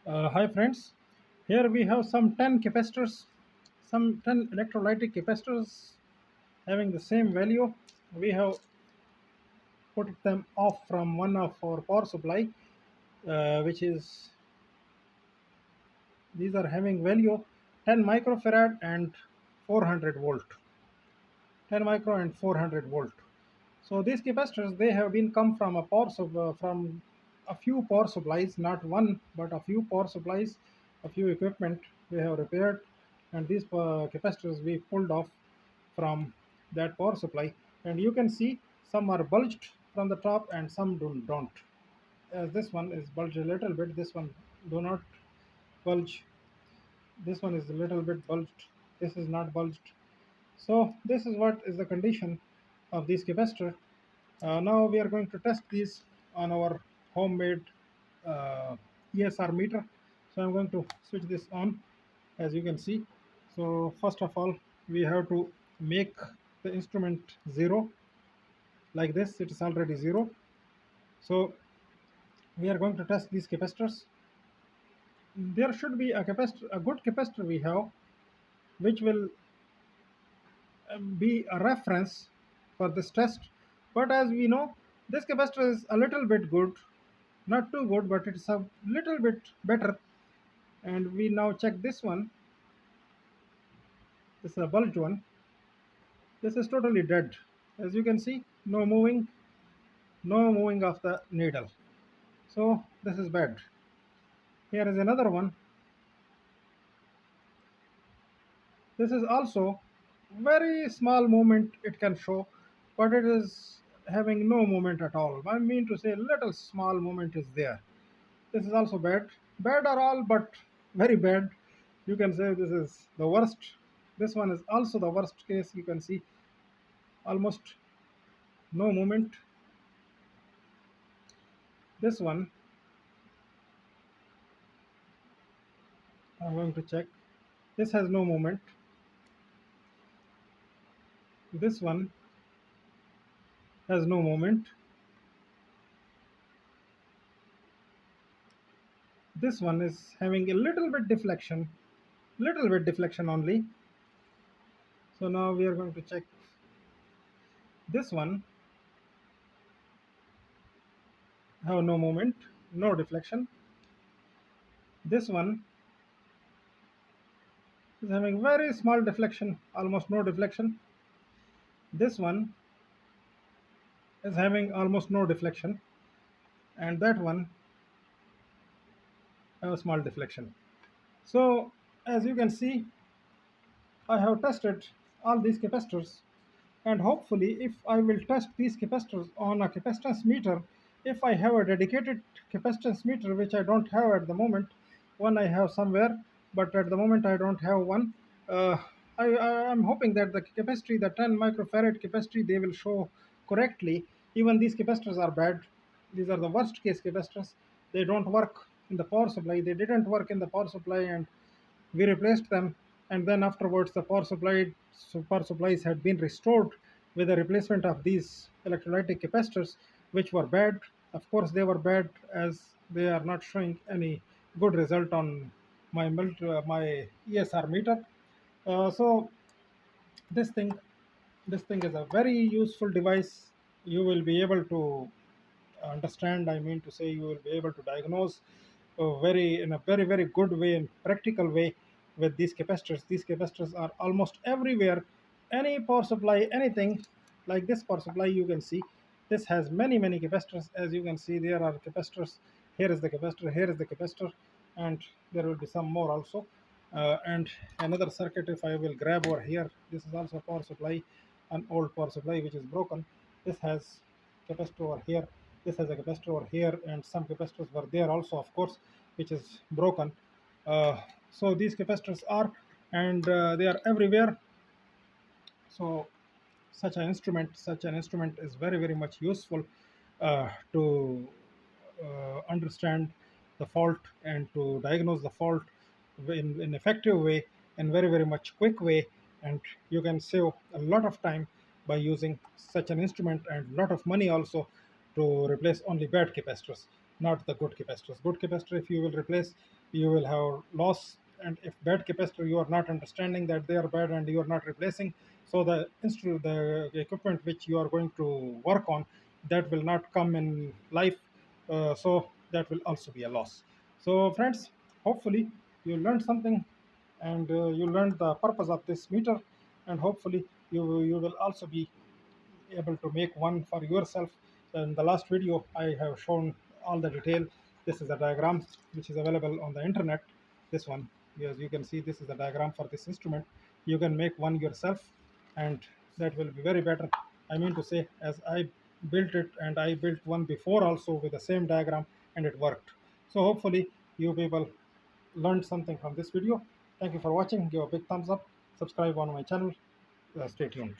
Hi friends, here we have some 10 capacitors, some 10 electrolytic capacitors having the same value. We have put them off from one of our power supply, which is, these are having value 10 microfarad and 400 volt, 10 micro and 400 volt. So these capacitors, they have been come from from a few power supplies, not one but a few power supplies, a few equipment we have repaired, and these capacitors we pulled off from that power supply. And you can see some are bulged from the top and some don't. As this one is bulged a little bit, this one do not bulge. This one is a little bit bulged. This is not bulged. So this is what is the condition of this capacitor. Now we are going to test these on our homemade ESR meter. So I'm going to switch this on, as you can see. So first of all, we have to make the instrument zero. Like this, it is already zero. So we are going to test these capacitors. There should be a capacitor, a good capacitor we have, which will be a reference for this test. But as we know, this capacitor is a little bit good, not too good, but it's a little bit better. And we now check this one. This is a bulged one. This is totally dead. As you can see, no moving of the needle. So this is bad. Here is another one. This is also very small movement it can show, but it is having no movement at all. I mean to say little small movement is there. This is also bad. Bad are all, but very bad. You can say this is the worst. This one is also the worst case. You can see almost no movement. This one, I'm going to check. This has no movement. This one has no movement. This one is having a little bit deflection only. So now we are going to check this one. Have no movement, no deflection. This one is having very small deflection, almost no deflection. This one is having almost no deflection, and that one have a small deflection. So as you can see, I have tested all these capacitors, and hopefully if I will test these capacitors on a capacitance meter, if I have a dedicated capacitance meter, which I don't have at the moment, one I have somewhere, but at the moment I don't have one. uh, I am hoping that the capacity, the 10 microfarad capacity, they will show correctly. Even these capacitors are bad. These are the worst case capacitors. They don't work in the power supply. They didn't work in the power supply, and we replaced them. And then afterwards the power supplies had been restored with the replacement of these electrolytic capacitors, which were bad. Of course they were bad, as they are not showing any good result on my ESR meter. So this thing this thing is a very useful device. You will be able to understand, I mean to say, you will be able to diagnose very in a very good way and practical way with these capacitors. These capacitors are almost everywhere. Any power supply, anything like this power supply, you can see this has many capacitors. As you can see, there are capacitors. Here is the capacitor, here is the capacitor, and there will be some more also. And another circuit, if I will grab over here, this is also a power supply, an old power supply which is broken. This has capacitor over here, this has a capacitor over here, and some capacitors were there also, of course, which is broken. So these capacitors are, and they are everywhere. So such an instrument is very much useful to understand the fault and to diagnose the fault in effective way and very much quick way. And you can save a lot of time by using such an instrument, and a lot of money also, to replace only bad capacitors. not the good capacitors. Good capacitor, if you will replace, you will have loss, and if bad capacitor, you are not understanding that they are bad and you are not replacing. So the instrument, the equipment which you are going to work on, that will not come in life. So that will also be a loss. So friends, hopefully you learned something, and you learned the purpose of this meter, and hopefully you will also be able to make one for yourself. In the last video, I have shown all the detail. This is a diagram which is available on the internet. This one, as you can see, this is the diagram for this instrument. You can make one yourself, and that will be very better. I mean to say, as I built it, and I built one before also with the same diagram, and it worked. So hopefully you people learned something from this video. Thank you for watching. Give a big thumbs up, subscribe on my channel. Stay tuned.